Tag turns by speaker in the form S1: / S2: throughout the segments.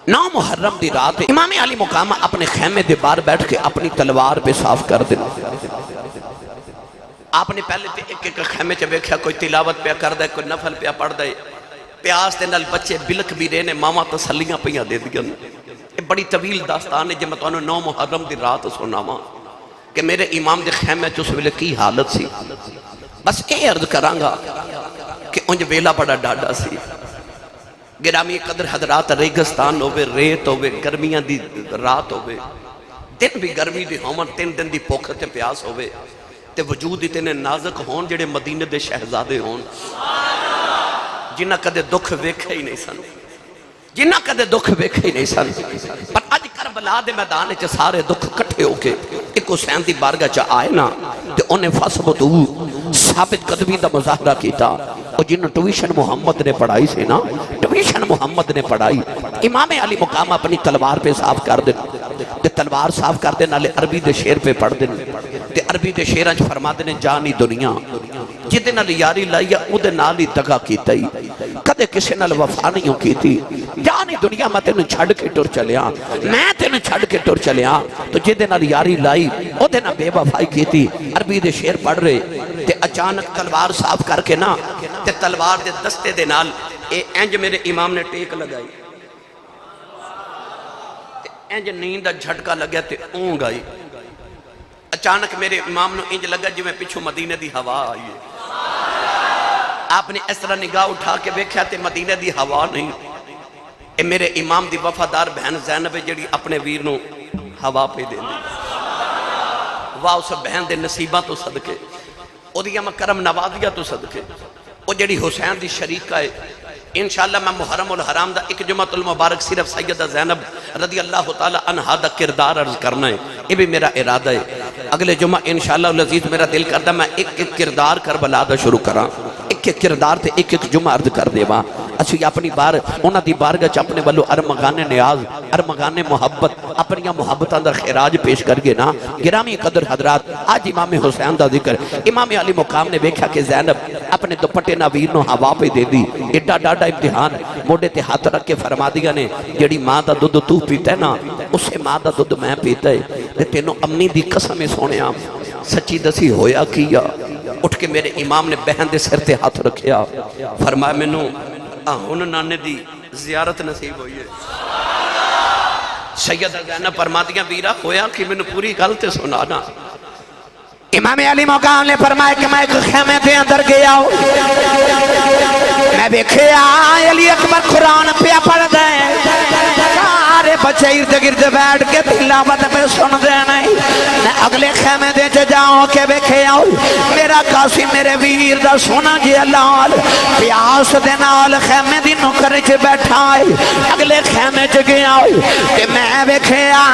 S1: 9 محرم دی رات امام علی مقام اپنے خیمے دے باہر بیٹھ کے اپنی تلوار پہ صاف کر دینا. آپ نے پہلے تے ایک ایک خیمے چ ویکھیا کوئی تلاوت پہ کر دے، کوئی نفل پہ پڑھ دے، پیاس دے نال بچے بلک بھی رہے نے، ماما تسلیاں پیاں دے دیاں. یہ بڑی طویل داستان ہے جے میں تانوں 9 محرم دی رات سناواں کہ میرے امام دے خیمے چ اس ویلے کی حالت سی. بس یہ عرض کراں گا کہ انج ویلا بڑا ڈاڈا سی. گرامی قدر حضرات، ریگستان ہوئے، ریت ہوئے، گرمیاں دی رات ہوئے، دن بھی گرمی دی ہومن، 3 دن دی بھوک تے پیاس ہوئے تے وجود اتنے نازک ہون جڑے مدینے دے شہزادے ہون جنہ کدے دکھ ویکھے ہی نہیں سن، جنہ کدے دکھ ویکھے ہی نہیں سن. پر اج کربلا دے میدان چ سارے دکھ کٹھے ہو کے ایک حسین دی بارگاہ چ آئے نا تے انہیں فثبتو ثابت قدمی دا مظاہرہ کیتا. اور جنہوں ٹویشن محمد نے پڑھائی سے نا، ٹویشن محمد نے پڑھائی، امام علی مقام اپنی تلوار پہ صاف کر دیں تے تلوار صاف کر دیں نالے عربی دے شیر پہ پڑھ دیں تے عربی دے شیرانچ فرما دیں جانی دنیا جدے نال یاری لائیا اودے نال ہی دگا کیتا ہی کدے کسے نال وفا نہیں کی تھی. جانی دنیا میں تینوں چھڑ کے ٹر چلیا، میں تینوں چھڑ کے ٹر چلیا، تو جدے نال یاری لائی اودے نال بے وفائی کی تھی. عربی دے شیر پڑھ رہے تے اچانک تلوار صاف کر کے نا تے تلوار دے دستے دے نال اے انج میرے امام نے ٹیک لگائی تے انج نیند دا جھٹکا لگیا تے اونگ آئی. اچانک میرے امام نے انج لگا جو میں پچھو مدینے دی ہوا آئی ہے. آپ نے اس طرح نگاہ اٹھا کے بیکھیا تے مدینے دی ہوا نہیں. اے میرے امام دی وفادار بہن زینب جڑی اپنے ویر نو ہوا پہ دے دی. واہ اس بہن دے نصیبہ تو صدقے، او دیا میں کرم نوازیا تو صدقے، او جڑی حسین دی شریکہ ہے. انشاءاللہ میں محرم الحرام دا ایک جمعۃ المبارک صرف سیدہ زینب رضی اللہ تعالی عنہا دا کردار عرض کرنا ہے. یہ بھی میرا ارادہ ہے. اگلے جمعہ انشاءاللہ العزیز میرا دل کردہ میں ایک ایک کردار کربلا دا شروع کراں، ایک ایک کردار تے ایک ایک جمعہ عرض کر دے با. اچھی اپنی بار انہاں دی بارگاہ چ اپنے والو ارمغان نیاز، ارمغان محبت، اپنی محبتاں دا خراج پیش کر گے نا. گرامی قدر حضرات، آج امام حسین دا ذکر امام علی مقام نے دیکھا کہ زینب اپنے دوپٹے نویر نو ہوا پہ دے دی. ایڈا ڈاڈا امتحان موڈے تے ہاتھ رکھ کے فرما دیا نے جڑی ماں دا دودھ تو پیتا ہے نا اسے ماں دا دودھ میں پیتا ہے. تینوں امنی دی قسم سونے سچی دسی ہویا کیا. اٹھ کے میرے امام نے بہن دے سر تے ہاتھ رکھیا، فرمایا مینوں ہن نانے دی زیارت نصیب ہوئی ہے. سیدہ زینب فرماتی ہیں ویرا ہویا کہ مینوں پوری گل تے سنانا. امام علی مقام نے فرمایا کہ میں ایک خیمے دے اندر گیا ہوں، میں دیکھیا علی اکبر قرآن پہ پڑھ دے، سارے بچے ارد گرد بیٹھ کے تلاوت پہ سن دے نہیں. میں اگلے خیمے دے جاؤں کے دیکھیا ہوں میرا قاسم میرے ویر دا سونا جی لال پیاس دے نال خیمے دی نکر چ بیٹھا ہے. اگلے خیمے چ گیا ہوں کہ میں دیکھیا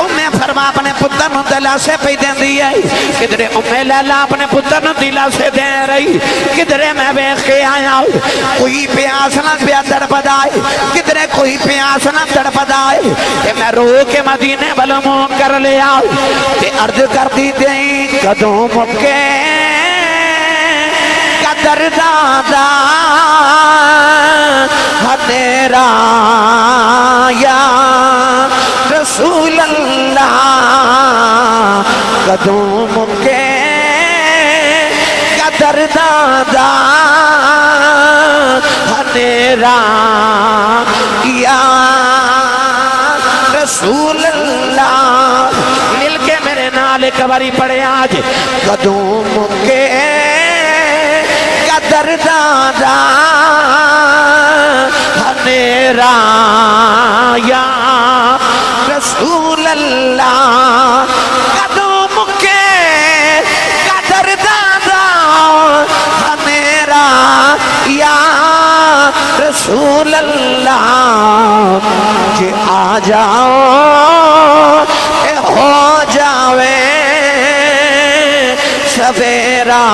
S1: امی فرما اپنے پتر نو دلاسے پہ دیندی ہے، کدھرے امی لیلا اپنے پتر نو دلاسے دے رہی، کدھرے میں دیکھ کے آیا کوئی پیاس نہ پیا تڑپدائے، کدھرے کوئی پیاس نہ تڑپدائے. کہ میں رو کے مدینے والوں منہ کر لیا کہ عرض کر دی دیں قدوں مکے قدر دادا تیرا یا رسول اللہ قدوں مکے قدر دادا تیرا یا رسول اللہ. مل کے میرے نال ایک باری پڑھے آج قدوم کے قدر دادا میرا یا رسول اللہ. قدوم کے قدر دادا میرا یا رسول اللہ. کہ آ جاؤ ہو جاوے سویرا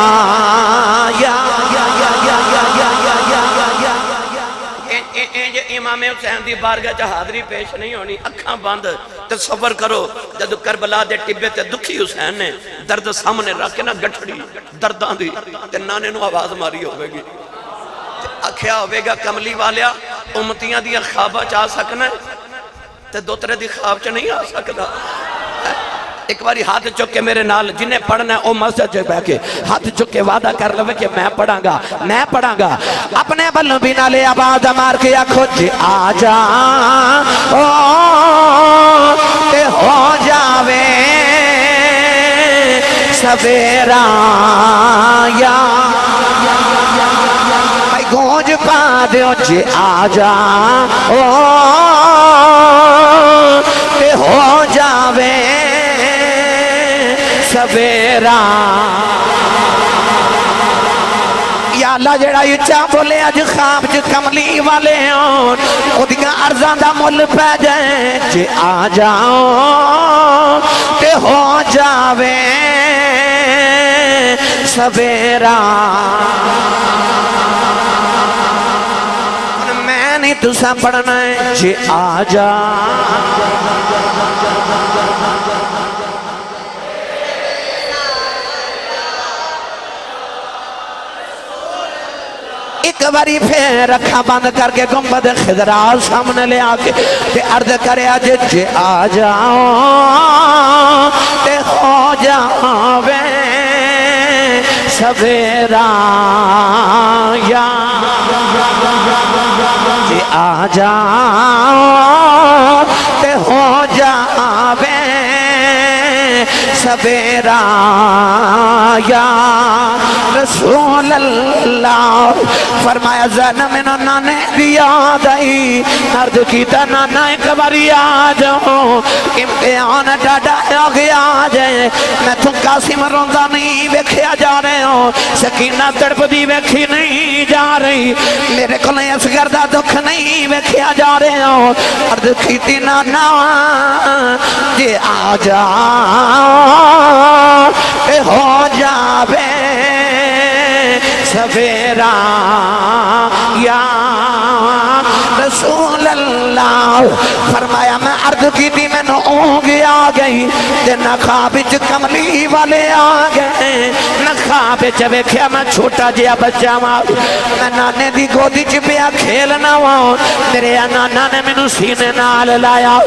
S1: یا امام حسین دی بارگاہ چ حاضری پیش نہیں ہونی. اکھاں بند تصور کرو جدو کربلا دے ٹبے تے دکھی حسین نے درد سامنے رکھ کے نا گٹھڑی درداں دی تے نانے نو آواز ماری ہوئے گی، آکھیا ہوئے گا کملی والیا امتیاں دیا خوابہ چاہ سکنا ہے. تے دوترے دی خواب چ نہیں آ سکتا ایک باری ہاتھ چک کے میرے نال جنہیں پڑھنا ہے او مسجد سے بیٹھ کے ہاتھ چک کے وعدہ کر لو کہ میں پڑھاں گا اپنے بلوں بھی نالے آواز مار کے آکھو جی آ جا او تے ہو جاوے سویرا یا بھائی گونج پا دیو جی آ جا او تے ہو جاوے سویرا یا اللہ جڑا اچھا بولے اج خواب چ کملی والے ہون اودیاں عرضاں دا مل پہ جائے جے آ جاؤ تے ہو جاوے سویرا میں نہیں تساں پڑھنا ہے جے آ جا ایک باری پھر رکھا بند کر کے گنبد خضرا سامنے لے آکے تے عرض کرے آج جے آ جاؤ تے ہو جاوے سویرا یا جے آ جاؤ تے ہو جاوے سویرا یا رسول اللہ فرمایا زینب میں نانے دیا دائی عرض کیتا نانا ایک باری آ جاؤ امتحان ڈاڈا آگیا جائے میں تو قاسم روندہ نہیں ویکھیا جا رہے ہوں سکینہ تڑپ دی ویکھی نہیں جا رہی میرے کو نہیں اصغر دا دکھ نہیں ویکھیا جا رہے ہوں عرض کیتی نانا جے آ جاؤ اے ہو جاوے سویرا یا رسول اللہ فرمایا میں عرض کی تھی میں نے اونگ آ گئی نہ خواب چ کملی والے آ گئے نہ خواب چ ویکھیا میں چھوٹا جہا بچہ ماں میں نانے دی گودی چ پیا کھیلنا وا میرے نانا نے مینوں سینے نال لایا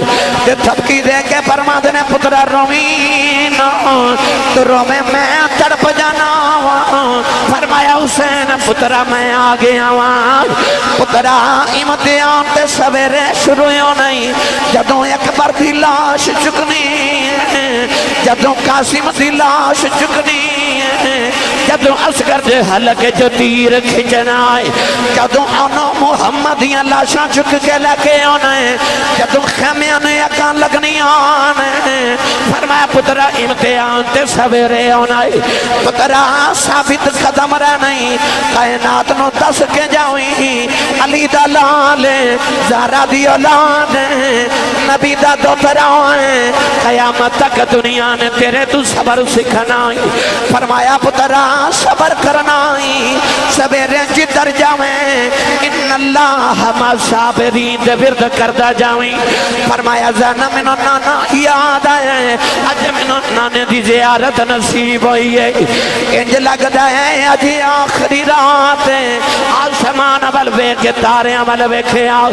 S1: تے تھپکی دے کے فرما دے پترا روی نہ تو روے میں تڑپ جانا وا فرمایا حسین پترا میں آ گیا وا پترا امتحان تے سویرے شروع نہیں جدوں اکبر دی لاش چکنی جدوں قاسم دی لاش چکنی جدوں اصغر دے حلقے جو تیر کھچنا ہے جدوں انہوں محمد دیاں لاشاں چک کے لے کے آنا ہے جدوں خیمیاں نے اکاں لگنی آنا ہے فرمایا پترا امتحان تے سویرے آنا ہے پترا ثابت قدم رہ نہیں کائنات نو دس کے جاؤیں علی دا لالے زہرا دی اولاد نبی دا دوترا ہے قیامت تک دنیا نے تیرے تو صبر سکھنا ہے فرمایا پترا صبر کرنا ہے سویرے جدر جاویں ان اللہ ما صابرین دے ورد کردہ جاویں فرمایا زینب منو نانا یاد آئے اج منو نانے دی زیارت نصیب ہوئی ہے انج لگ دائے اج آخری رات ہے آسمان عمل بے کے تارے عمل بے کے آؤ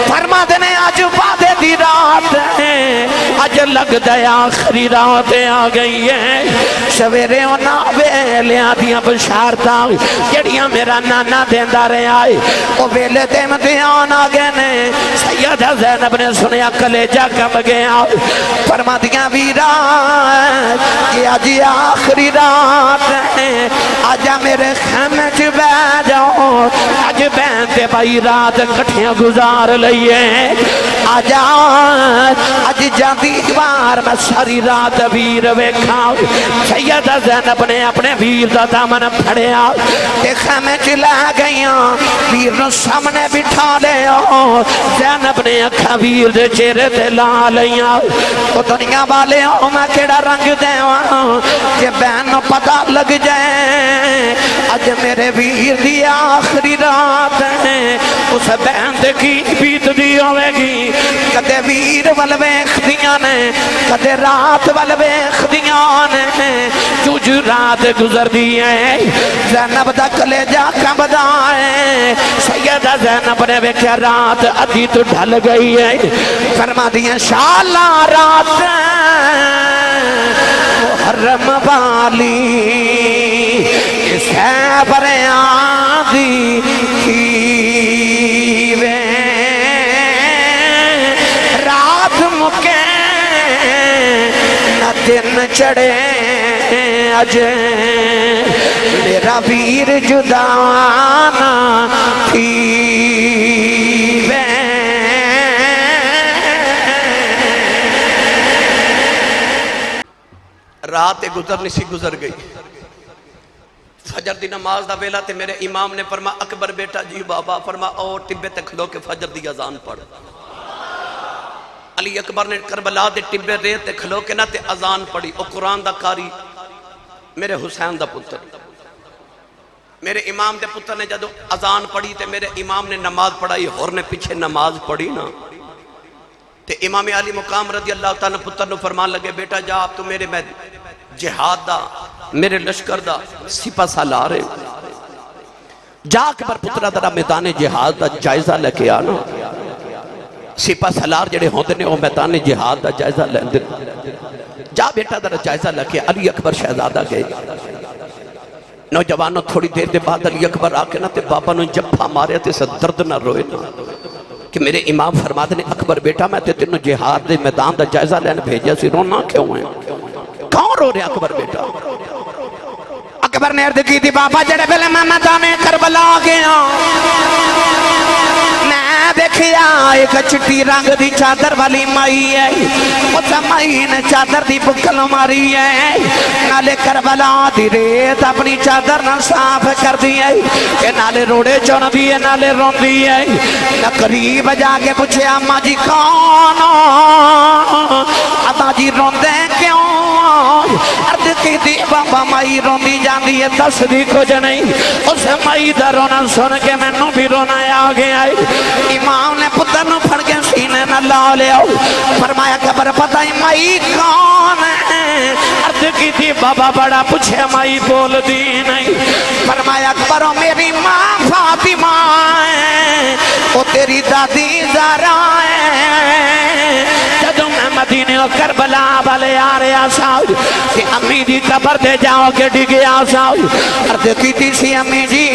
S1: فرما دینے آج وعدے دی رات ہے اج لگ دائے آخری رات آ گئی ہے سویرے ہونا ویلیاں دیاں بشارتاں جڑیاں میرا نانا دیندہ رہے آئے وہ ویلے دے مدیان آگے نے سیدہ زینب نے سنیا کلیجہ کم گیا فرما دیاں ویرات کہ آج آخری رات ہے آجا میرے خیمے چ بہ جاؤ آج بہنتے بھائی رات کٹھیاں گزار لئیے آجا آج جاندی بار میں ساری رات ویر ویکھاؤ سیدہ زینب نے اپنے ویر دا دامن پھڑیا دیکھا میں چلا گئیاں ویر نو سامنے بٹھا لے زینب نے اکھا ویر دے چہرے تے لا لیاں تو دنیا والے میں کیڑا رنگ دے کہ بہن نو پتہ لگ جائے آج میرے ویر دی آخری رات ہے اس بہن دے کی بیت دی ہوئے گی کدے ویر والویخ دیاں
S2: دیاں نے کدے رات وال ویکھدیاں نے جو جو رات گزر دیاں زینب دا کلیجہ کمبدا ہے سیدہ زینب نے ویکھیا رات ادھی تو ڈھل گئی ہے فرما دیاں شالا رات محرم والی سیبر آدھی کیوے رات مکے نہ دن چڑھے اجے میرا ویر جدانا تھیوے
S1: رات گزرنی سی گزر گئی فجر دی نماز دا ویلا تے میرے امام نے فرما اکبر بیٹا جی بابا فرما او ٹبے تے کھلو کے فجر دی اذان پڑھ علی اکبر نے کربلا دے ٹبے رے تے کھلو کے نہ تے اذان پڑھی او قرآن دا کاری میرے حسین دا پتر میرے امام دے پتر نے جدو اذان پڑھی تے میرے امام نے نماز پڑھائی اور نے پیچھے نماز پڑھی نا تے امام علی مقام رضی اللہ تعالیٰ پتر نے فرمان لگے بیٹا جا آپ تو میرے میں جہاد دا میرے لشکر دا سپہ سالار ہے جا اکبر پترہ درہ میدان جہاد دا جائزہ لے کے آنا سپہ سالار جڑے ہوندے نے وہ میدان جہاد دا جائزہ لے دے جا بیٹا درہ جائزہ لے کے علی اکبر شہزادہ گئے نوجوانوں تھوڑی دیر دے بعد علی اکبر آکے نا تے بابا نو جب مارے تے سے درد نہ روئے نا کہ میرے امام فرماتے نے اکبر بیٹا میں تے تینوں جہاد دے میدان دا جائزہ لینے بھیجا سی رونا کیوں ہیں کون رو رہے اکبر بیٹا اکبر نے عرض کی تھی بابا جڑے پہلے میں میدان کربلا گیا میں دیکھیا ایک چٹی رنگ دی چادر والی مائی ہے اس مائی نے چادر دی بکل ماری ہے نالے کربلا دی ریت اپنی چادر نہ صاف کر دی ہے کہ نالے روڑے چون دی ہے نالے رون دی ہے نہ قریب جا کے پوچھے اماں جی کون اماں جی رون دے کیوں عرض کی دی بابا مائی رون دی جان دی ہے دس دی کچھ نہیں اس مائی دا رونا سن کے میں نو بھی رونا آ گیا ہے امام نے پتر نو پھڑ کے سینے نہ لا لیا فرمایا قبر پتہ ہی مائی کون ہے عرض کی تھی بابا بڑا پوچھے مائی بول دی نہیں فرمایا قبروں میری ماں فاطمہ ہے وہ تیری دادی زہرا ہے جدو میں مدینے و کربلا والے آ رہے آساؤ کہ امی جی قبر دے جاؤ کے ڈگے آساؤ عرض کی تھی سی امی جی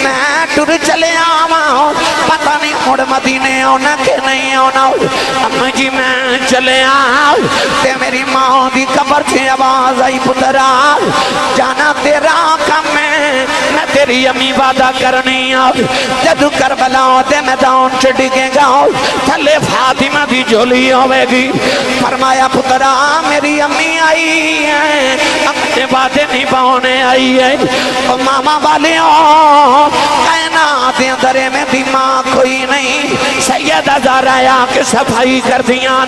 S1: میں ٹر چلے آواں پتہ نہیں مڑ مدینے ہونا کہ نہیں ہونا امی جی میں چلے آؤ تے میری ماں دی قبر سے آواز آئی پترا جانا تیرا کم ہے میں تیری امی وعدہ کرنی آؤ جدو کربلا دے میدان چ ڈگے گا تھلے فاطمہ دی جولی ہوئے گی فرمایا پترا میری امی آئی ہے اپنے وعدے نہیں پاؤنے آئی ہے ماما والے کائنات اندرے میں بھی ماں کوئی نہیں سیدہ زہرا آ کے صفائی کر دیاں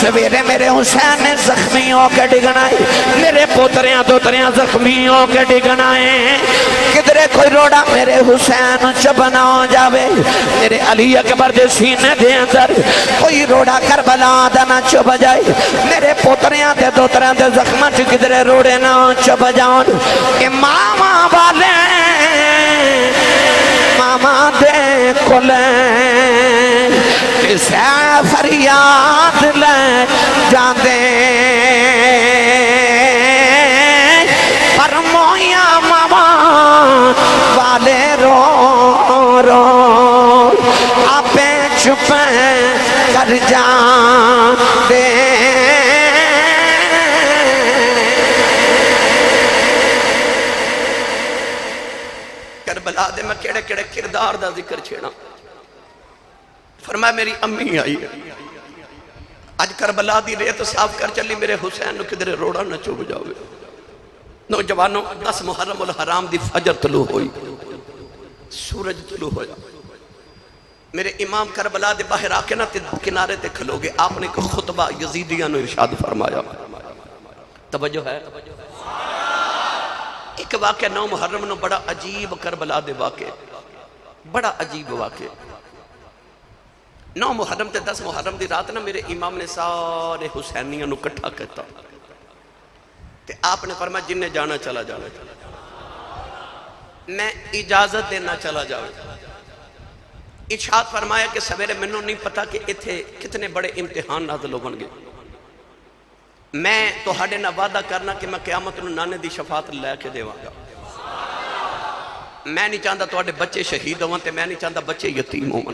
S1: سویرے میرے حسین نے زخمی ہو کے ڈگنا ہے میرے پوتریاں دوتریاں زخمی ہو کے ڈگنا ہے کدرے کوئی روڑا میرے حسین چبنا ہو جاوے میرے علی اکبر دے سینے دے اندر کوئی روڑا کربلا دا نہ چب جائے میرے پوتریاں دے دوتریاں دے زخمہ چ کدرے روڑے نہ چب جاؤں کہ ماما والے ماما دے کلیں کسے فریاد لے جاندے پر مویا ماما والے رو رو آپے چھپیں کر جاندے کربلا دے میں کیڑے کیڑے کردار دا ذکر چھیڑا فرمایا میری امی آئی آج کربلا دی ریت صاف کر چلی میرے حسین نو کدھر روڑا نہ چوب جاوے نوجوانوں 10 محرم الحرام دی فجر طلوع ہوئی سورج طلوع ہویا میرے امام کربلا دے باہر آکے نا کنارے تے کھلو گے آپ نے کوئی خطبہ یزیدیاں نو ارشاد فرمایا توجہ ہے ایک واقعہ 9 محرم نو بڑا عجیب کربلا دے واقع بڑا عجیب واقع 9 محرم تے 10 محرم دی رات نا میرے امام نے سارے حسینیاں نو کٹھا کیتا تے آپ نے فرمایا جن نے جانا چلا جاوے، میں اجازت دینا چلا جاوے۔ ارشاد فرمایا کہ سویرے میں نہیں پتا کہ اتھے کتنے بڑے امتحان نازل ہون گے، میں تو ہاڑے نہ وعدہ کرنا کہ میں قیامت نو نانے دی شفاعت لے کے دیواں گا۔ میں نہیں چاہتا تو بچے شہید ہوں تے میں نہیں چاہتا بچے یتیم ہوں۔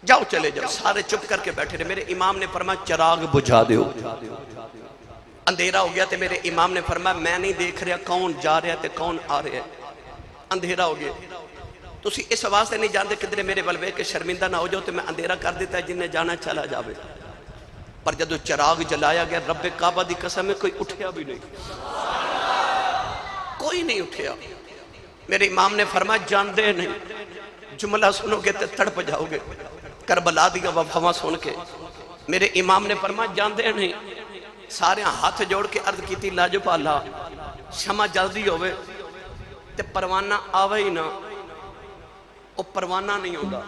S1: جاؤ چلے جاؤ، سارے چپ کر کے بیٹھے رہے۔ میرے امام نے فرمایا چراغ بجھا دیو۔ اندھیرا ہو گیا تے میرے امام نے فرمایا میں نہیں دیکھ رہا کون جا رہا تے کون آ رہا ہے، اندھیرا ہو گیا۔ تسی اس واسطے نہیں جانتے کدھر میرے بلوے کے شرمندہ نہ ہو جاؤ تو میں اندھیرا کر دیتا ہے جن نے جانا چلا جاوے۔ پر جدو چراغ جلایا گیا رب کعبہ دی قسم میں کوئی اٹھیا بھی نہیں، کوئی نہیں اٹھیا۔ میرے امام نے فرمایا جاندے نہیں، جملہ سنو گے تے تڑپ جاؤ گے کربلا دیا وفاواں سن کے۔ میرے امام نے فرمایا جاندے نہیں، سارے ہاتھ جوڑ کے عرض کیتی لاجپالا شمع جلدی ہوئے تے پروانہ آوے ہی نہ، وہ پروانہ نہیں ہوگا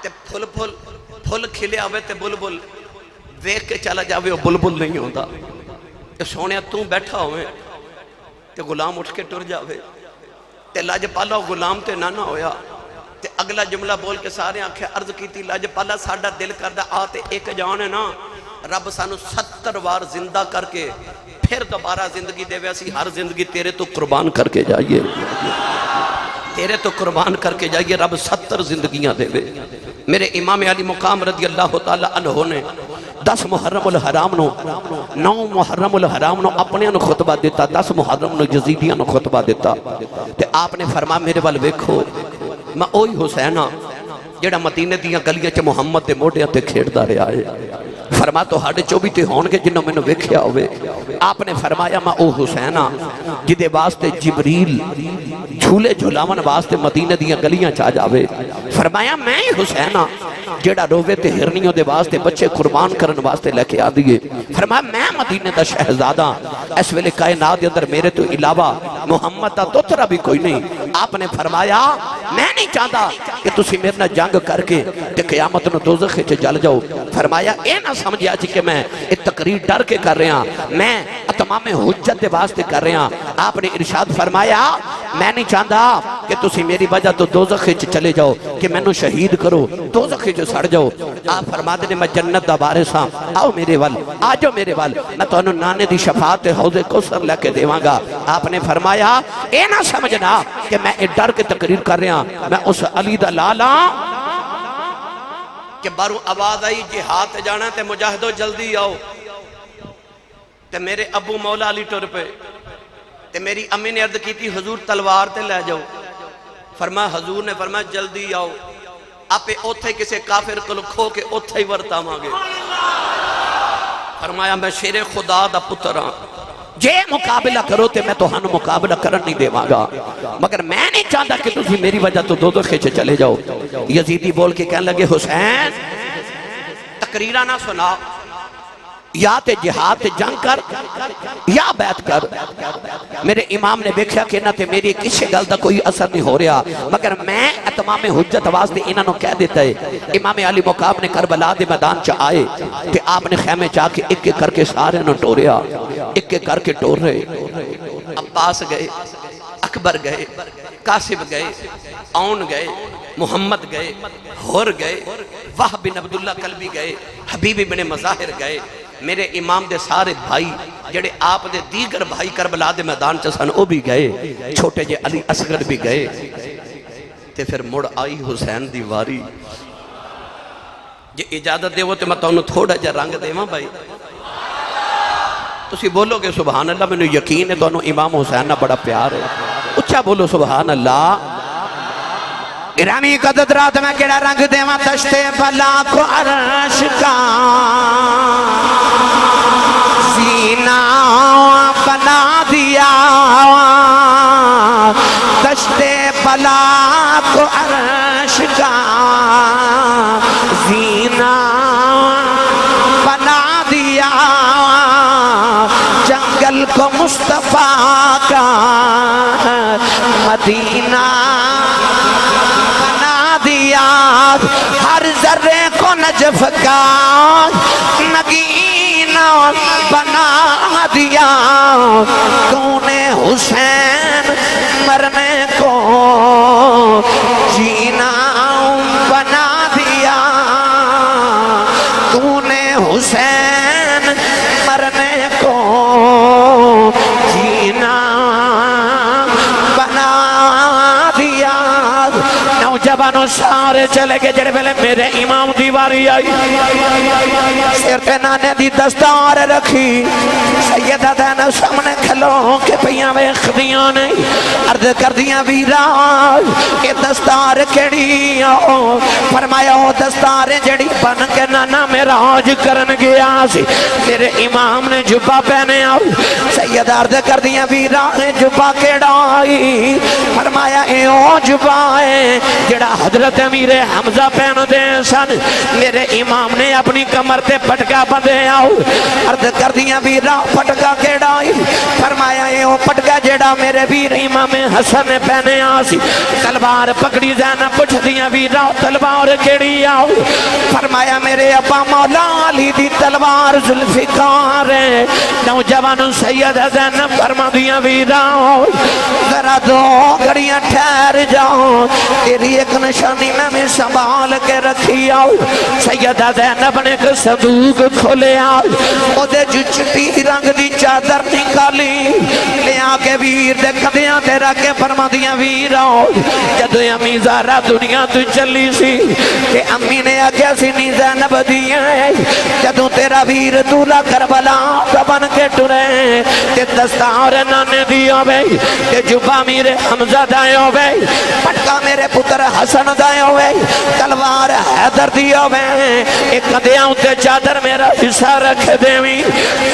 S1: تے پھل کھلے آوے تے بلبل دیکھ کے چلا جاوے وہ بلبل نہیں ہوتا۔ تے سونے تو بیٹھا ہوئے تے غلام اٹھ کے ٹر جاوے تے لاجپالا غلام تے نہ ہویا تے اگلا جملہ بول کے سارے آنکھیں عرض کیتی لاجپالا ساڑھا دل کردہ آتے ایک جانے نا رب سانو 70 بار زندہ کر کے پھر دوبارہ زندگی دے ویسی ہر زندگی تیرے تو قربان کر کے جائیے، تیرے تو قربان کر کے جائیے، رب 70 زندگیاں دے وے۔ میرے امام علی مقام رضی اللہ تعالیٰ عنہ نے 10 محرم الحرام نو 9 محرم الحرام نو اپنے انو خطبہ دیتا، 10 محرم نو یزیدیاں نو خطبہ دیتا تے آپ نے فرمایا میرے وال ویکھو میں اوہی حسینہ جڑا مدینے دیاں گلیاں چے محمد دے موڑیاں تے کھیڑدا رہا ہے۔ فرمایا تو ہاڑے چوبی تے ہون کے جنہوں میں نے ویکھیا ہوئے۔ آپ نے فرمایا میں او حسینہ جدے واسطے جبریل جھولے جھولاون واسطے مدینے دیاں گلیاں چاہ جاوے۔ فرمایا میں حسینہ جیڑا روے تے ہرنیوں دے واسطے بچے قربان کرن واسطے لے کے آ دیئے۔ فرمایا میں مدینے دا شہزادہ، اس ویلے کائنات دے اندر میرے تو علاوہ محمد دا دوترا بھی کوئی نہیں۔ آپ نے فرمایا میں نہیں چاہتا کہ تسی میرے نہ جنگ کر کے تے قیامت نو دوزخ چے جل جاؤ۔ فرمایا اے نہ سمجھیا جی کہ میں ایک تقریر ڈر کے کر رہا، میں اتمام حجت دے واسطے کر رہا۔ آپ نے ارشاد فرمایا میں نہیں چاہتا کہ تسی میری وجہ تو دوزخ چے چلے جاؤ کہ میں نو شہید کرو دوزخ چے سڑ جاؤ۔ آپ فرماتے نے میں جنت دا وارثاں، آؤ میرے وال، آجو میرے وال، میں تو انہوں نانے دی شفاعت حوض کوثر لے کے دیواں گا۔ آپ نے فرمایا اے نہ سمجھنا کہ میں اے ڈر کے تقریر کر رہا، میں اس علی دا لالا کہ بارو آواز آئی جہاد جانا تے مجاہدو جلدی آؤ تے میرے ابو مولا علی ٹر پہ تے میری امی نے عرض کی تھی حضور تلوار تے لے جاؤ۔ فرمایا حضور نے فرمایا جلدی آؤ، آپ اوتھے کسے کافر کو کھو کے اوتھے ہی ورتا مانگے۔ فرمایا میں شیر خدا دا پتر ہاں، جے مقابلہ کرو تے میں تو ہن مقابلہ کرن نہیں دے مانگا، مگر میں نہیں چاہتا کہ تسی میری وجہ تو دو خیچے چلے جاؤ۔ یزیدی بول کے کہنے لگے حسین تقریرہ نہ سنا، یا تے جہاد تے جنگ کر یا بیعت کر۔ میرے امام نے دیکھا کہ نہ تے میری کسی گل دا کوئی اثر نہیں ہو رہا، مگر میں اتمام حجت واسطے انہوں نے کہہ دیتا ہے۔ امام علی مقام نے کربلا دے میدان چا آئے کہ آپ نے خیمے چاہ کے ایک ایک کر کے سارے نہ ٹوریا، ایک ایک کر کے ٹور رہے۔ عباس گئے، اکبر گئے، قاسم گئے، اون گئے، محمد گئے، ہور گئے، وحب بن عبداللہ قلبی گئے، حبیب بن مظاہر گئے۔ میرے امام دے سارے بھائی جڑے آپ دے دیگر بھائی کربلا دے میدان چسن او بھی گئے، چھوٹے جے علی اصغر بھی گئے۔ تے پھر مڑ آئی حسین دی واری۔ جے اجازت دے وہ تے میں تو انہوں تھوڑا جا رنگ دے ماں بھائی، تسی بولو گے سبحان اللہ، میں نے یقین ہے تو انہوں امام حسین نہ بڑا پیار ہے، اچھا بولو سبحان اللہ۔ گرامی قدرات میں کیڑا رنگ دیواں تشتے بلا کو عرش کا سینہ بنا دیا، تشتے بلا کو عرش کا سینہ بنا دیا، جنگل کو مصطفیٰ کا مدینہ
S2: ہر ذرے کو نجف کا نگینا بنا دیا تو نے حسین مرنے کو جینا بنا دیا تو نے حسین مرنے کو جینا بنا دیا نوجوانوں سارے چلے گئے جڑے ویلے میرے امام دی واری آئی سر تے نانے دی دستار رکھی سیدہ زینب سامنے کھلو کے پیاں ویکھ دیاں نے عرض کر دیاں ویران یہ دستار کیڑی آؤ فرمایا وہ دستار جڑی بن کے نانا معراج کرن گیا سی میرے امام نے جبہ پہنے آؤ سیدہ عرض کر دیاں ویران جبہ کیڑا آئی فرمایا اے او جبہ ہے جڑا حضرت امیر حمزہ پہن دے سن میرے امام نے اپنی کمر تے پٹکا بندے آؤ عرض کر دیاں ویرا پٹکا کیڑا آئی فرمایا اے او پٹکا جڑا میرے ویر امام حسن نے پہنے آسی تلوار پکڑی زینب پوچھ دیاں ویرا تلوار کیڑی آؤ فرمایا میرے ابا مولا علی دی تلوار ذوالفقار ہے نوجوان سید زینب فرما دیاں ویرا ذرا دو گھڑیاں ٹھہر جاؤ تیری ایک نشانی میں سنبھال کے رکھی آؤ سیدہ زینب نے ایک صندوق کھولے آؤ او دے جو چٹی رنگ دی چادر نکالی لے آکے ویر دے کدیاں تے رکھے فرما دیاں ویر آؤ جدو امی زہرا دنیا تو چلی سی کہ امی نے آکے سینی زینب دیاں جدو تیرا ویر دولا کربلا بن کے ٹرے تے دستار نانے دیو بے تے جبا میرے حمزہ دائیو بے پٹکا میرے پتر حسن دائیو بے تلوار حیدر دیو بے ایک کدیاں تے چادر میرا حصہ رکھ دیوی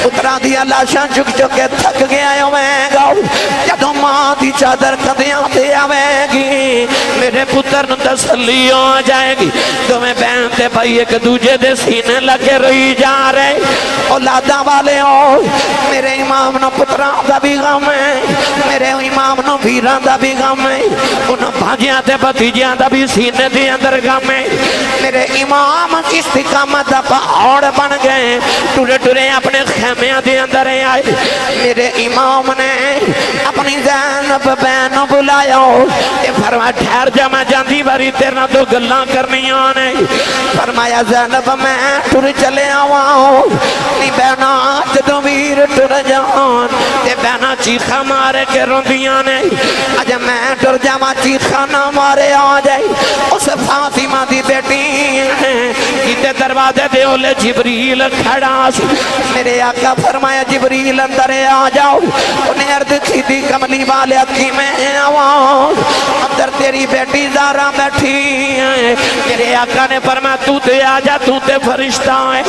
S2: پترہ دیا لاشاں چک چکے تھک گیا یوں میں گاؤ جدو ماں دی چادر کدیاں تے آوے گی میرے پتر نو تسلی ہو جائے گی تو میں بہن تے بھائی ایک دوجہ دے سینے لگے رہی جا رہے اولادہ والے ہو میرے امام نو پتران دا بھی غم ہے میرے امام نو ویران دا بھی غم ہے انہوں بھاجیاں تے بھتیجیاں دا بھی سینے دی اندر غم ہے میرے امام استقامت دا پہاڑ بن گئے ٹورے ٹورے اپنے خیمیاں دی اندر آئے میرے امام نے اپنی زینب بہنوں بلایا تے فرمایا ٹھہر جا میں جاندی باری تیرنا تو گلاں کرنی آنے فرمایا زینب میں ٹور چلے آواں نی بہنا جدو ویر ٹور جان تے بہنا چیخا مارے کے روندیاں نے اجا میں ٹور جاواں چیخا نہ مارے آ جائے اس فاطمہ دی بیٹی کیتے دروازے دے اولے جبریل کھڑا سی میرے آقا فرمایا جبریل اندر آ جاؤ انہیں عرض کی دی کملی والے اکھی میں آواں اندر تیری بیٹی زارا بیٹھی ہے میرے آقا نے فرمایا تو تے آ جا تو تے فرشتہ ہے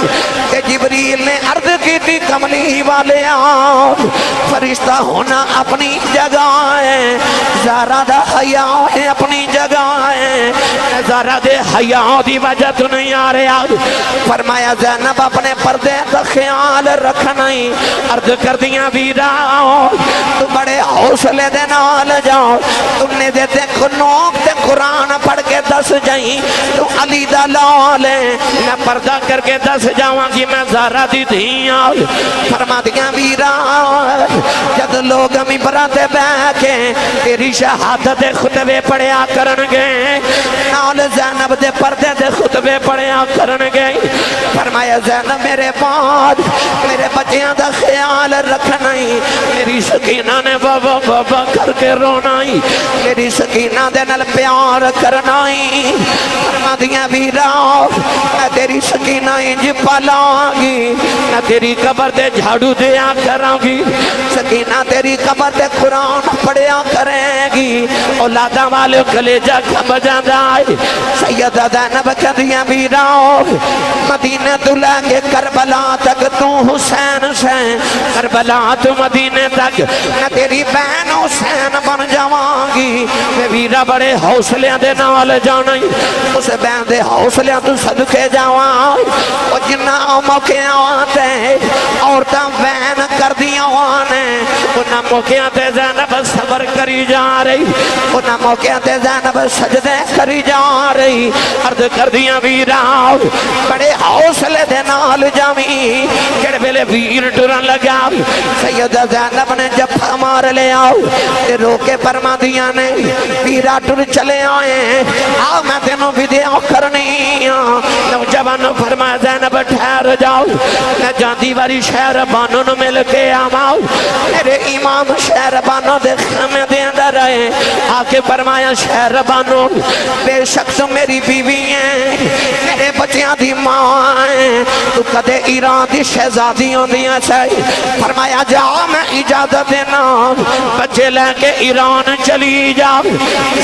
S2: کہ جبریل نے عرض کی دی کملی والے آؤ فرشتہ ہونا اپنی جگہ ہے زارا دا حیاء ہے اپنی جگہ ہے زارا دے حیاء دی وجہ تو نہیں آ رہے آؤ فرمایا زینب اپنے پردے کا خیال رکھنا ہی عرض کر دیاں ویراؤ تو بڑے حوصلے دے نال جاؤ تم نے دے دیکھو نوک دے قرآن پڑھ کے دس جائیں تو علی دا لال ہے میں پردہ کر کے دس جاؤں گی میں زہرا دی دھیاں فرما دیاں ویراؤ جد لوگ ممبراتے بہ کے تیری شہادت خطبے پڑھیا کرنگے نال زینب دے پردے دے خطبے پڑھیا کرنگے فرمایا زینب میرے بعد میرے بچیاں دا خیال رکھنا ہی میری سکینہ نے بابا بابا کر کے رونا ہی میری سکینہ دے نل پیار کرنا ہی فرما دیاں ویراؤ میں تیری سکینہ انج پالاں گی میں تیری قبر دے جھاڑو دیا کراں گی سکینہ تیری قبر دے قرآن پڑھیا کریں گی اولادہ والے کلیجہ کھب جاندہ آئی سیدہ زینب کدیاں ویراؤ مدینہ تو لیں گے کربلا تک تو حسین سے کربلا تو مدینہ تک نہ تیری بہن حسین بن جاواں میں ویرا بڑے حوصلے دے نال جانا اس بہن دے حوصلے تو صدقے جاواں او جنہ موقع آتے عورتاں بہن کر دیاں نے انہاں موقع تے زینب صبر کری جا رہی انہاں موقع تے زینب سجدے کری جا رہی عرض کر دیاں ویرا بڑے حوصلے دے نال جاویں جڑے ویلے ویر ٹرن لگا سیدہ زینب نے جفا مار لے آؤ تے روکے فرما دیا نے ویرا ٹر چلے آئے آؤ میں تینوں ویڈیو کرنی نوجوان فرمایا زینب ٹھہر جاؤ میں جاندی واری شہر بانو نو مل کے آماؤ میرے امام شہر بانو دے خیمے دے اندر آئے آکے فرمایا شہر بانو بے شک تو میری بیوی ہیں میرے بچیاں دی ماں ہیں تو کدے ایران دی شہزادیوں دیا چاہی فرمایا جاؤ میں اجازت دینا بچے لے کے ایران چلی جاؤ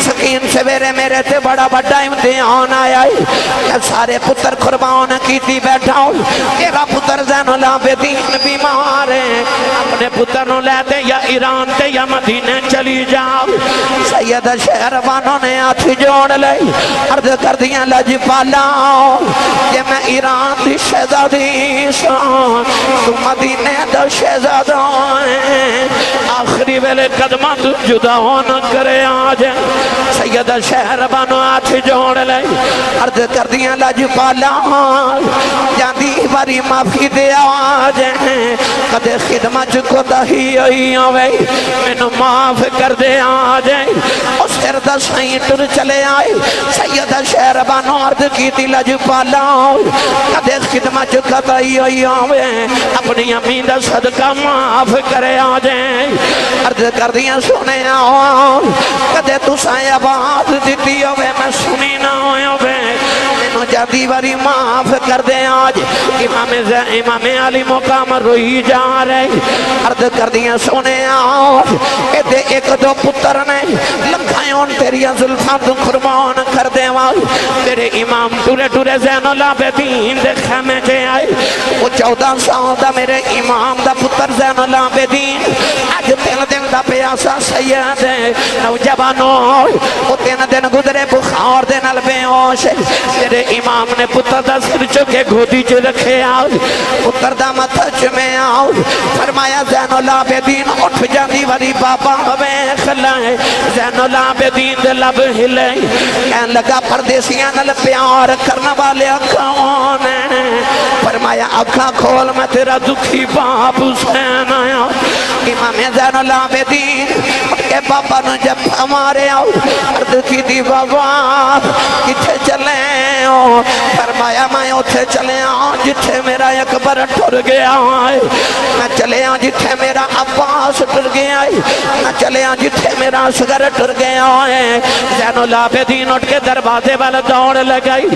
S2: سکین سے میرے تے بڑا بڑا امتحان آیا ہے سارے پتر قربان کیتی بیٹھا ہوں تیرا پتر زین العابدین بیمار ہے اپنے پتر نو لیتے یا ایران تے یا مدینے چلی جاؤ سید شہربانوں نے ہاتھ جوڑ لے عرض کر دیا لج پالا کہ میں ایران دی شہزادی سان تو مدینے دا شہزادہ ہے آخری ویلے قدمہ تو جدا ہونا کرے آج سید شہربانوں ہاتھ جوڑ لے عرض کر دیا لج پالا جاندی باری معافی دے آج کدے خدمت کو دہی ہوئی آوے میں معاف کر دے آج اس سر دا سائیں ٹر چلے آئے سید شہربانو عرض کی تھی لج پالا کدے خدمت کو دہی ہوئی آوے اپنی امین دا صدقہ معاف کرے آج عرض کر دیا سنے آؤ کدے تو سائیں آواز دیتی ہوئے میں سنی نہ ہوئے میں جاندی باری معاف کر دے آج امام علی مقام روئی جا رہے عرض کر دیا سونے آؤ اے ایک دو پتر نے لکھائیوں تیری ظلفان تو قربان کر دے آؤ تیرے امام ٹورے زین العابدین دے خیمے جے آئے وہ 14 سال دا میرے امام دا پتر زین العابدین آج 3 دن دا پیاسا سید ہے نوجوانوں وہ 3 دن گزرے بخار دے نال بے ہوش تیرے امام نے پتر دا سر چکے گھودی جو رکھے آؤ پتر دا متھچ میں آؤ فرمایا زین العابدین اٹھ جاندی واری بابا ویکھ لائے زین العابدین دے لب ہلے کہن لگا پردیسیاں نال پیار کرنا والے کون ہیں فرمایا آنکھاں کھول میں تیرا دکھی باپ حسین آیا امام زین العابدین کے بابا نو جب ہمارے آؤ عرض کی دی بابا کتھے چلے ہو فرمایا میں اتھے چلے آؤ جتھے میرا اکبر ٹر گیا ہے میں چلے آؤ جتھے میرا عباس ٹر گیا ہے میں چلے آؤ جتھے میرا اصغر ٹر گیا ہے زین العابدین اٹھ کے دروازے والا دوڑ لگائی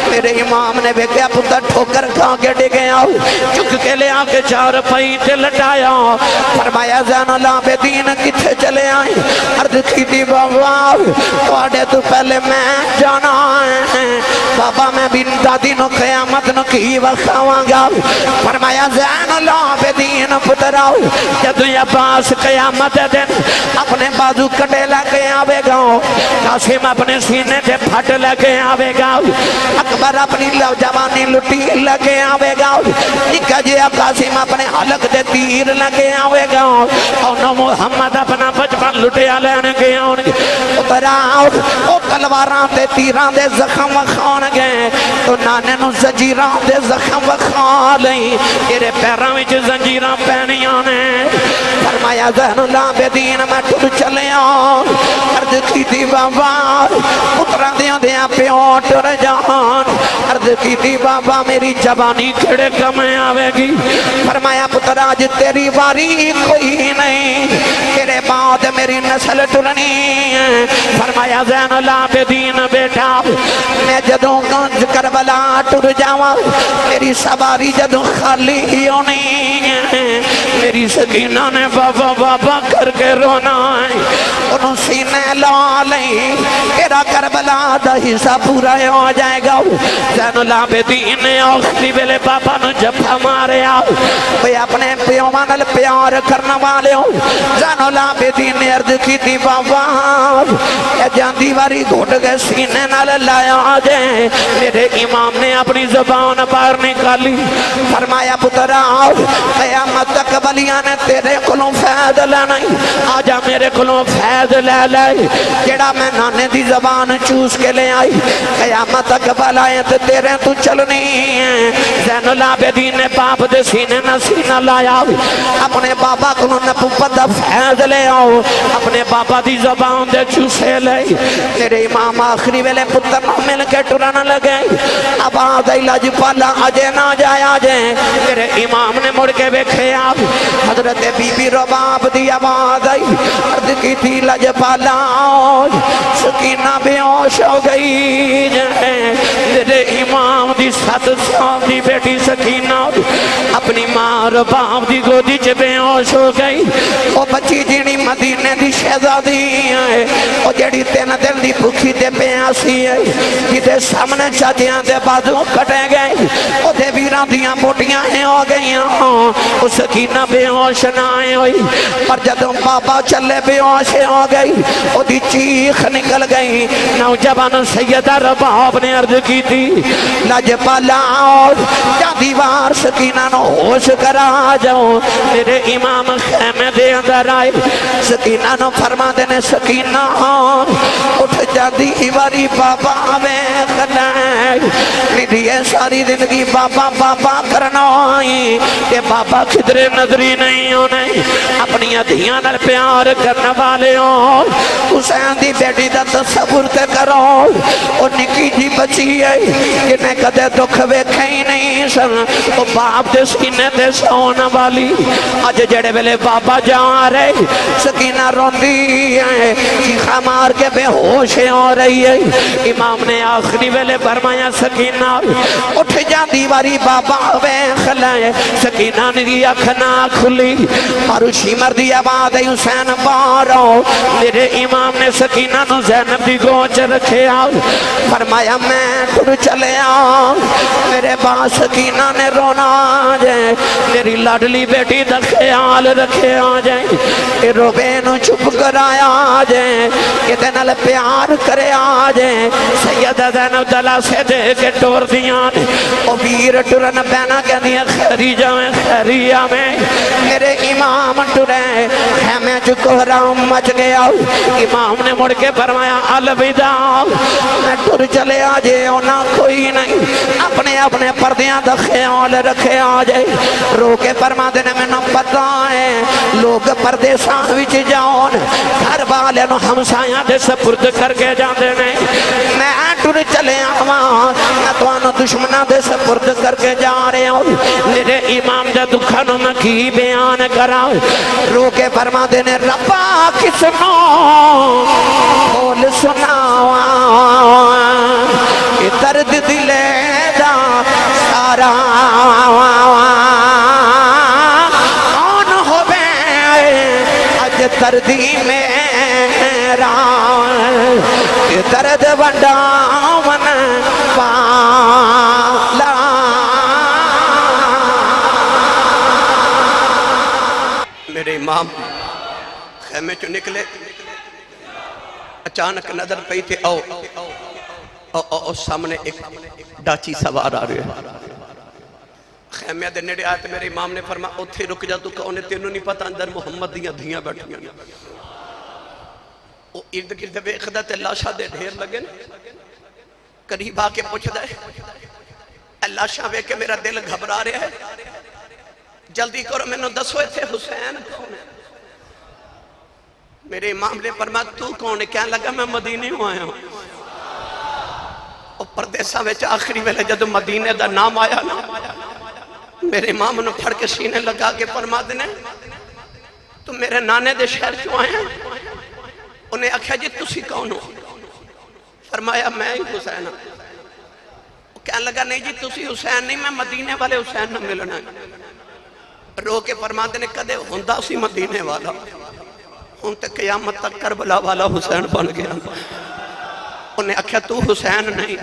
S2: میرے امام نے بیکیا پتر ٹھوکر کھا کے ڈگے آؤ چک کے لے آ کے 4 پائیں لٹایا فرمایا زین العابدین کتھے چلے آئے عرض کی دی بابا توڑے تو پہلے میں جانا ہے بابا میں بن دادی نو قیامت نو کی وقاواں گا فرمایا زین العابدین پتر آؤ جدو یا باس قیامت دن اپنے بازو کٹے لگے آوے گا قاسم اپنے سینے تے پھٹ لگے آوے گا اکبر اپنی لو جوانی لٹی لگے آوے گا نکا جی قاسم اپنے حلق دے تیر لگے آوے گا اور نو محمد اپنا بچپن لٹیا لینے گے پتر آؤ او تلواراں تے تیراں دے زخم وخان گئے تو نانے نو زنجیراں دے زخم وخا لئی تیرے پیراں وچ زنجیراں پہنیاں نے فرمایا زین العابدین میں ٹر چلے آؤ عرض کی تھی بابا پتراں دیاں دیاں پیوں ٹر جان عرض کی تھی بابا میری جوانی کھڑے کمیں آوے گی فرمایا پتر آج تیری باری کوئی نہیں تیرے بعد میری نسل ٹرنی ہے فرمایا زین العابدین العابدین بیٹا میں جدوں گنج کربلا ٹر جاواں میری سواری جدوں خالی ہی ہونی ہے میری سکینہ نے بابا بابا کر کے رونا ہے انہوں سینے لا لیں تیرا کربلا دا حصہ پورا ہو جائے گا زین العابدین نے آخری ویلے بابا نو جفا مارے آؤ بھئی اپنے پیوماں نال پیار کرنا والے ہو زین العابدین نے عرض کی تھی بابا اے جاندی واری گھٹ گئے سینے نال لایا آجائے میرے امام نے اپنی زبان باہر نکالی فرمایا پترا قیامت تک ولیاں نے تیرے کلوں فیض لینا آجا میرے کلوں فیض لے لے جڑا میں نانے دی زبان چوس کے لے آئی قیامت تک بلائیں تے تیرے تو چلنی ہے زین العابدین نے باپ دے سینے نہ سینہ لایا اپنے بابا کلوں نبوت دا فیض لے آؤ اپنے بابا دی زبان دے چوسے لے میرے امام آخری ویلے پتر مل کے ٹرانا لگے اب آدھائی لاج پالا آجے نہ جائے آجے میرے امام نے مڑ کے بیکھے آپ حضرت بی بی رباب دی آواز آئی عرض کی تھی لاج پالا سکینہ بے ہوش ہو گئی میرے امام دی 7 سال دی بیٹی سکینہ اپنی ماں رباب دی گودی چ بے ہوش ہو گئی وہ بچی جنی مدینے دی شہزادی ہے وہ جڑی 3 دن دی بھوکی تے پیاسی ہے جدے سامنے چاچیاں دے بازو کٹے گئے وہ دے ویران دیاں موٹیاں ہیں ہو گئیاں وہ سکینہ بے ہوش نہ آئے ہوئی پر جدوں بابا چلے بے ہوش ہو گئی وہ دی چیخ نکل گئی نوجوان سیدہ رباب نے عرض کی تھی لاج پالا جا دیوار سکینہ نو ہوش کرا جاؤ میرے امام خیمے دے اندر آئے سکینہ نو فرما دینے سکینہ اٹھ جا دیواری بابا میں خلائے میری ساری زندگی بابا بابا کرنا آئی کہ بابا کدرے نظری نہیں ہونے اپنی ادھیاں نر پیار کرنا والے ہوں حسین دی بیٹی دا تصور تے کرو اور نکی جی بچی ہے جنہیں کدے دکھ ویکھے ہی نہیں سن وہ باپ دے سینے دے سونا والی آج جڑے ویلے بابا جا رہے سکینہ روندی ہے چیخا مار کے بے ہوش ہو رہی ہے امام نے آخری ویلے فرمایا سکینہ اٹھ جا دیواری بابا ویکھ لے سکینہ نے اکھنا کھلی ماروشی مردی آواز ہے حسین بارو میرے امام نے سکینہ نو زینب دی گوچ رکھے آؤ فرمایا میں ٹر چلے آؤ میرے باں سکینہ نے رونا آجائے میری لاڈلی بیٹی دا خیال رکھے آجائے کہ روبے نو چپ کر آیا آجائے کہ دنال پیار کرے آجائے سیدہ زینب دلا سے دے کے ٹور دیاں او ویر ٹرن بینا کہ دیا خیری جائیں خیریہ میں میرے امام ٹرے خیمے چکو رام مچ گیا امام نے مڑ کے فرمایا الوداع میں ٹر چلے آجے ہونا کوئی نہیں اپنے پردیاں دا خیال رکھے آجے رو کے فرما دینے میں نہ پتا ہے لوگ پردے ساوچ جاؤن گھر والے نو ہمسایاں دے سپرد کر کے جاندے نے میں ٹر چلے آواں میں توانو دشمنہ دے سپرد کر کے جا رہے ہوں میرے امام دے دکھانوں میں کی بیان کرا رو کے فرما دینے ربا کس نو بول سناواں کہ درد دلے دا سارا کون ہوئے اج دردی میرا کہ درد ونڈا من پالا
S1: میرے امام خیمے چو نکلے اچانک نظر پئی تھے او سامنے ایک ڈاچی سوار آ رہے ہیں خیمے دے نیڑے آئے میرے امام نے فرما اتھے رک جا تو کہونے تینوں نہیں پتا اندر محمد دیاں دھیاں بیٹھیاں وہ ارد گرد ویکھدا تے لاشاں دے ڈھیر لگے قریب آ کے پوچھدا ہے لاشاں ویکھ کے میرا دل گھبرا رہا ہے جلدی کرو میں نے دسوے تھے حسین کون ہے میرے امام نے فرمایا تو کون ہے کہنے لگا میں مدینے ہوں آیا ہوں اور پردیسہ ویچ آخری ویلے جدو مدینے دا نام آیا نا میرے امام نے پھڑ کے سینے لگا کے فرما دینے تو میرے نانے دے شہر کیوں آئے ہیں انہیں آکھا جی تسی کون ہو فرمایا میں ہی حسین ہوں۔ کہنے لگا نہیں جی تسی حسین نہیں، میں مدینے والے حسین نہ ملنا ہے۔ رو کے فرماتے نے کدے ہوندا سی مدینے والا، ہوں تے قیامت تک کربلا والا حسین بن گیا۔ انہیں آکھیا تو حسین نہیں۔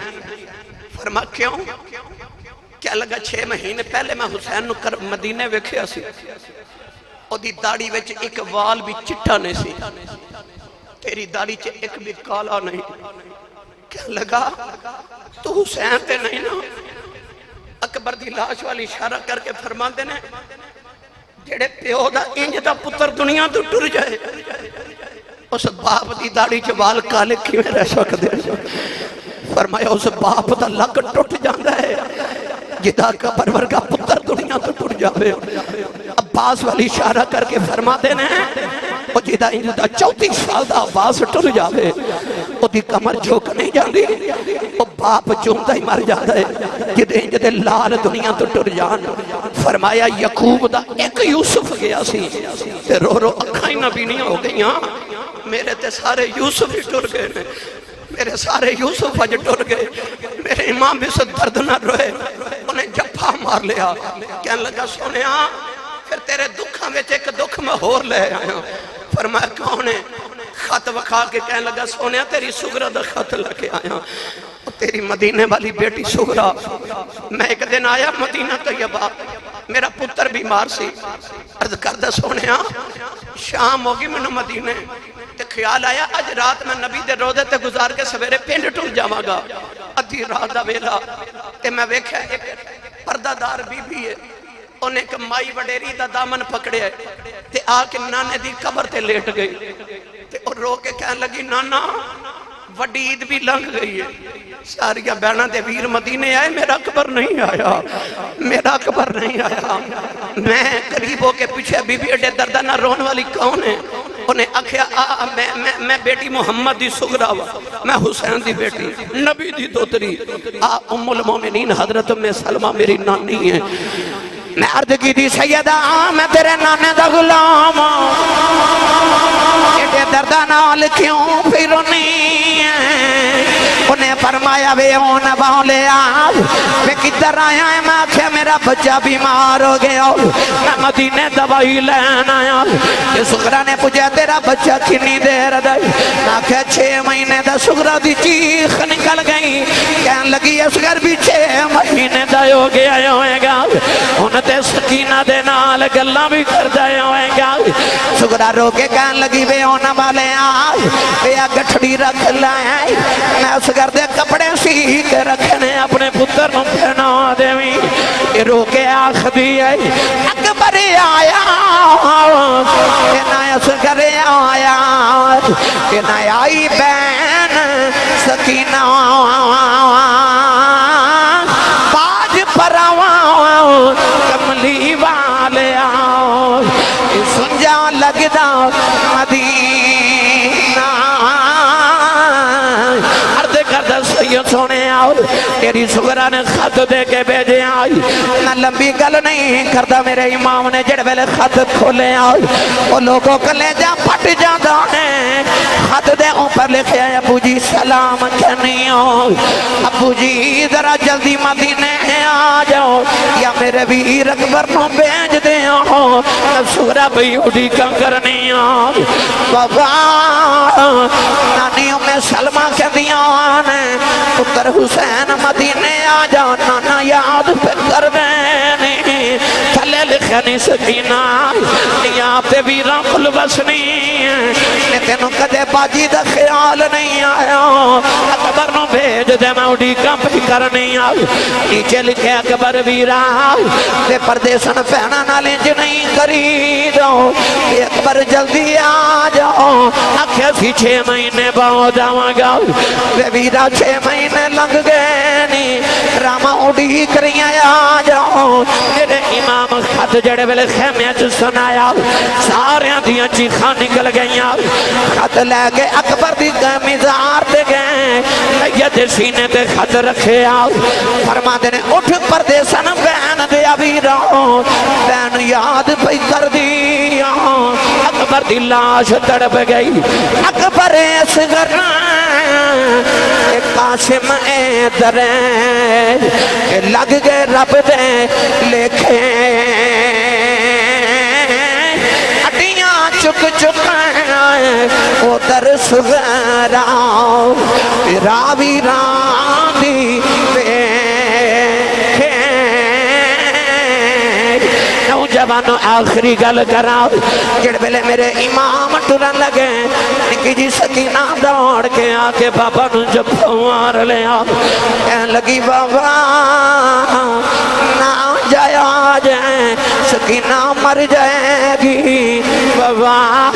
S1: فرما کیوں؟ کیا لگا 6 مہینے پہلے میں حسین نو مدینے ویکھیا سی، او دی داڑھی وچ ایک وال بھی چٹا نہیں سی، تیری داڑھی چ ایک بھی کالا نہیں۔ کیا لگا تو حسین تے نہیں نا؟ اکبر دی لاش والی اشارہ کر کے فرما دینے جیڑے پیو دا انج دا پتر دنیا تو ٹر جائے، اس باپ دی داڑھی چ وال کالے کیویں رہ سکدے؟ فرمایا اس باپ دا لک ٹوٹ جاندا ہے جدا کا پرورگا پتر دنیا تو ٹر جاوے۔ عباس والی اشارہ کر کے فرما دینے او جدا انج دا 34 سال دا عباس ٹر جاوے، او دی کمر جھوک نہیں جاندی، او باپ چوندا ہی مر جاتا ہے جدے انج دے لال دنیا تو ٹر جان۔ فرمایا یعقوب دا ایک یوسف گیا سی تے رو رو اکھاں ہی نہ بینیاں ہو گئیاں، میرے تے سارے یوسف ہی ٹر گئے نے، میرے سارے یوسف اج ٹر گئے۔ میرے امام اس درد نہ روئے، انہیں جفا مار لیا۔ کہنے لگا سونیا پھر تیرے دکھاں وچ ایک دکھ میں ہور لے آیا۔ فرمایا کون ہے؟ خط وکھا کے کہنے لگا سونیا تیری سغرا دا خط لگے آیا، تیری مدینے والی بیٹی سغرا۔ میں ایک دن آیا مدینہ طیبہ، میرا پتر بیمار سی، عرض کردہ سونیا شام ہوگی میں مدینے تے خیال آیا آج رات میں نبی دے روزے تے گزار کے سویرے پنڈ ٹر جاواں گا۔ ادھی رات دا ویلا تے میں ویکھیا ایک پردہ دار بی بی ہے، انہیں ایک مائی وڈیری دا دامن پکڑے ہے تے آ کے نانے دی قبر تے لیٹ گئی تے اور رو کے کہنے لگی نانا وڈی عید بھی لنگ گئی ہے، ساریہ بہنہ دے ویر مدینے آئے، میرا اکبر نہیں آیا، میرا اکبر نہیں آیا۔ میں قریب ہو کے پیچھے بی بی اڈے دردہ نہ رون والی کون ہے؟ انہیں اکھیا میں بیٹی محمد دی سغرا وا، میں حسین دی بیٹی نبی دی دوتری ام المومنین حضرت ام سلمہ میری نانی ہے۔ میں عرض کی دی سیدہ میں تیرے نانے دا غلام ایڈے دردہ نال کیوں پھرنی ہے؟ انہیں فرمایا وے اون باولے آج میں کدھر آیا ہے؟ میں آکھیا میرا بچہ بیمار ہو گیا، میں مدینے دوائی لین آیا۔ کہ سغرا نے پوچھا تیرا بچہ کتنی دیر دے؟ میں آکھیا 6 مہینے دا۔ سغرا دی چیخ نکل گئی، کہنے لگی اصغر بھی 6 مہینے دا ہو گیا ہوئے گا، انہیں تے سکینہ دے نال گلاں بھی کر دے ہوئے گا۔ سغرا رو کے کہنے لگی وے اون والے آج وے گٹھڑی رکھ لائیں، میں اصغر دے کپڑے سی کے رکھنے اپنے پتر نوں پہنا دیویں۔ یہ رو کے آخ دی آئی اکبر آیا کہ نہ اصغر آیا کہ نہ آئی بین سکینہ باج پراواں کملی والے آؤ سنجا لگدا مدینہ۔ عرض کردہ سید سونے آؤ تیری سغرا نے خط دے کے بھیجے آئی، نہ لمبی گل نہیں کردہ میرے امام نے جڑ ویلے خط کھولے آئی، وہ لوگوں کلے جا پٹ جاندہ ہے۔ خط دے اوپر لکھے ابو جی سلام کہنی ہو، ابو جی ذرا جلدی مدینے آ جاؤ یا میرے ویر اکبر نو بھیج دے ہو، سغرا بھئی اڑی کا کرنی ہو۔ بابا نانی ام سلمہ کے دیانے پتر حسین مدینے آ جاؤ، نانا یاد پہ کر دینی تھلے لکھنی سکینہ نیاب دے ویران کل بسنی نے تینوں کدے باجی دا خیال نہیں آیا۔ اکبر نو بھیج دے میں اڑی کم پہ کرنی آئی، نیچے لکھے اکبر ویران دے پردیسن پہنا نالنج نہیں کری دو کہ اکبر جلدی آ جاؤ۔ آکھے سی 6 مہینے باؤ جاواں گا، وے ویرا 6 مہینے لگ گئے نی راما اڑی کریاں آ جاؤ۔ میرے امام خط جڑے ویلے خیمے چ سنایا، ساریاں دیاں چیخاں نکل گئیاں۔ خط لے کے اکبر دی مزار دے گئے، نیت سینے تے خط رکھے آؤ، فرما دینے اٹھ پردیسن بہن دیا ویراؤ، بہن یاد پہ کر دیا۔
S2: اکبر دی لاش تڑپ گئی اکبر اصغر قاسم در کہ لگ گئے رب دے لکھے ہڈیاں چک چک او در صغرا راوی راندی نوجوانو آخری گل کراؤ جڑ بلے میرے امام ٹرن لگے نکی جی سکینہ دوڑ کے آکے بابا نو جب پھوار لے آؤ کہنے لگی بابا نہ جایا جائے سکینہ مر جائے گی بابا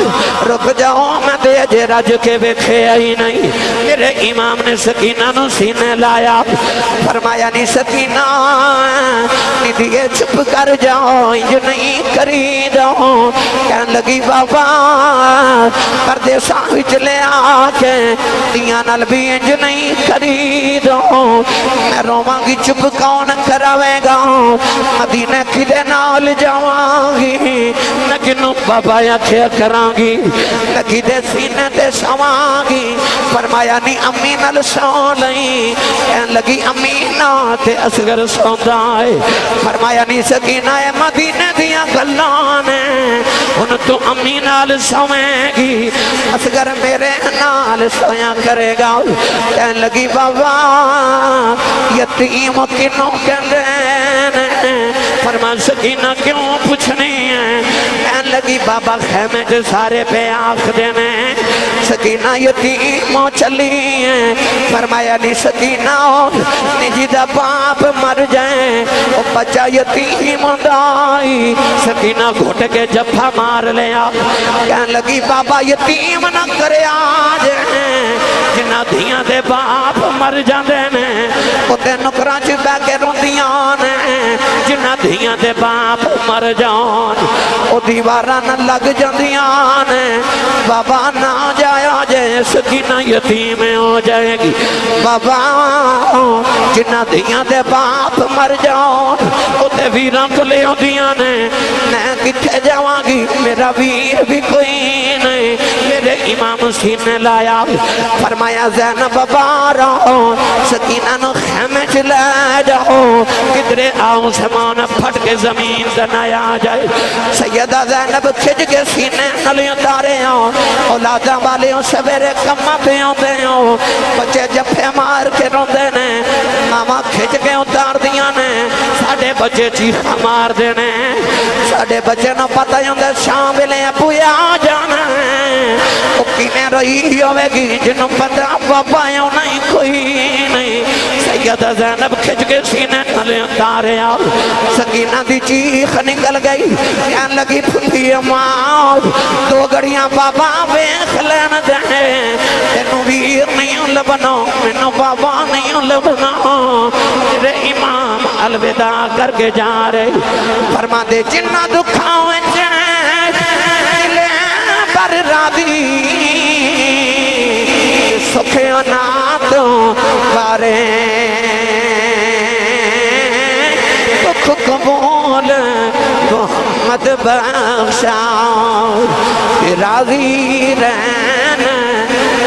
S2: رک جاؤ میں دے رج کے بیکھے آئی نہیں میرے امام نے سکینہ نو سینے لایا فرمایا نہیں سکینہ نہیں دیئے چھپ کر جاؤ جو نہیں کری جاؤ کہنے لگی بابا پردے ساوی چلے آکے دیاں نال بھی جو نہیں کری جاؤ میں روماں گی چپ کون کراوے گا مدینہ کی دے نال جاواں گی نکنو بابا یا کھیا کران گی نکی دے سینے دے سواں گی فرمایا نہیں امی نال سو لئی کہنے لگی امی تے اصغر سوندا ہے فرمایا نہیں سکینہ ہے مدینہ دیا گلانے ان تو امی نال سویں گی اصغر میرے نال سویا کرے گا کہنے لگی بابا یتیم کنوں کہنے فرمان سکینہ کیوں پوچھنی ہے کہنے لگی بابا خیمے جو سارے پہ آنکھ دینے سکینہ یتیموں چلی ہیں فرمایا نہیں سکینہ نجیدہ باپ مر جائیں وہ بچہ یتیم دائی سکینہ گھوٹ کے جفا مار لیا کہنے لگی بابا یتیم نہ کرے آج جنہ دھیاں دے باپ مر جاندے نے وہ تے نکراں چ بہ کے روندیاں نے جنہ دھیاں دے باپ مر جان وہ دیواراں نہ لگ جاندیاں نے بابا نہ جایا جائے سکینہ یتیم ہو جائے گی بابا جنہ دھیاں دے باپ مر جان وہ تے ویراں کو لے ہوندیاں نے میں کتھے جاواں گی میرا ویر بھی کوئی نہیں میرے امام سینے لایا فرمایا زینب بارا سکینہ نو خیمے چلے جاؤ کدرے آؤں سمان پھٹ کے زمین دنایا جائے سیدہ زینب کھج کے سینے نلیوں تارے ہوں اولادہ والے ہوں سویرے کمہ پہ ہوں دے ہوں بچے جفے مار کے روندے نے ماما کھج کے اتار دیا نے ساڑھے بچے چیخا مار دینے ساڑھے بچے نو پتہ ہوں دے شام لے پویا جانا وہ کینے رہی ہوئے گی جنہوں پتہ بابا یوں نہیں کوئی نہیں سیدہ زینب کھج کے سینے نلے اتارے آؤ سکینہ دی چیخ نکل گئی کہنے لگی پھلی ماں دو گڑیاں بابا بیخ لین دے تینوں ویر نہیں لبنا منوں بابا نہیں لبنا میرے امام الوداع کر کے جا رہے فرما دے جنہ دکھاؤں لے بر رادی سکھیوں ناتوں بارے دکھ قبول محمد بخشا راضی رہن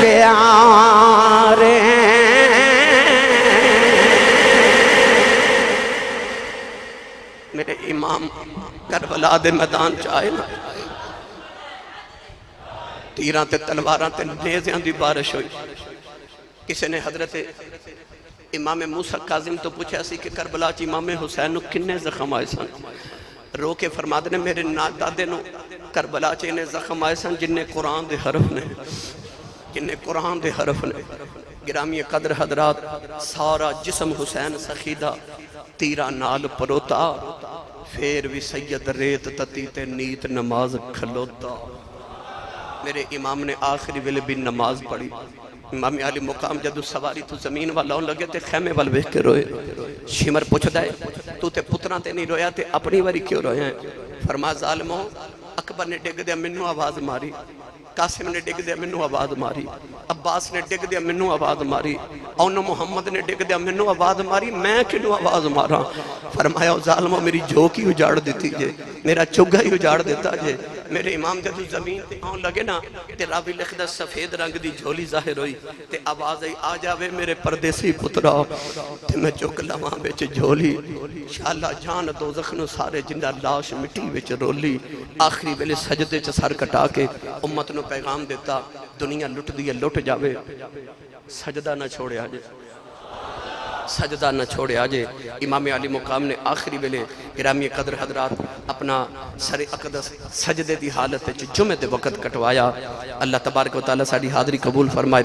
S2: پیارے
S1: میرے امام کربلا دے میدان چاہے نا تیران تے تلواراں تے نیزیاں دی بارش ہوئی کسی نے حضرت امام موسیٰ کاظم تو پوچھا سی کہ کربلا چی امام حسین نو کنے زخم آئے سن رو کے فرما دے میرے دادے نو کربلا چی انہیں زخم آئے سن جنہیں قرآن دے حرف نے جنہیں قرآن دے حرف نے گرامی قدر حضرات سارا جسم حسین سخیدہ تیرہ نال پروتا پھر بھی سید ریت تتی تے نیت نماز کھلوتا میرے امام نے آخری ویلے بھی نماز پڑھی امام علی مقام جدو سواری تو زمین والا ہوں لگے تے خیمے وال بیٹھ کے روئے شمر پوچھ دائے تو تے پتران تے نہیں رویا تے اپنی واری کیوں روئے ہیں فرما ظالموں اکبر نے ڈگ دیا منو آواز ماری قاسم نے ڈگ دیا منو آواز ماری عباس نے ڈگ دیا منو آواز ماری اونو محمد نے ڈگ دیا منو آواز ماری میں کنو آواز مارا فرمایا ظالموں میری جو کی اجاڑ دیتی جے میرا چگہ ہی اجاڑ دیتا جے میرے امام جدو زمین تے آن لگے نا تے راوی لکھدا سفید رنگ دی جھولی ظاہر ہوئی تے آواز آئی آ جاوے میرے پردیسی پترا تے میں چک لواں وچ جھولی انشاءاللہ جان دوزخ نو سارے جنہ لاش مٹی وچ رولی آخری ویلے سجدے چ سر کٹا کے امت نو پیغام دیتا دنیا لٹ دی لٹ جاوے سجدہ نہ چھوڑے آجے سجدہ نہ چھوڑے آجے امام علی مقام نے آخری ویلے گرامی قدر حضرات اپنا سر اقدس سجدے دی حالت جمعہ دے وقت کٹوایا اللہ تبارک و تعالیٰ ساڑی حاضری قبول فرمائے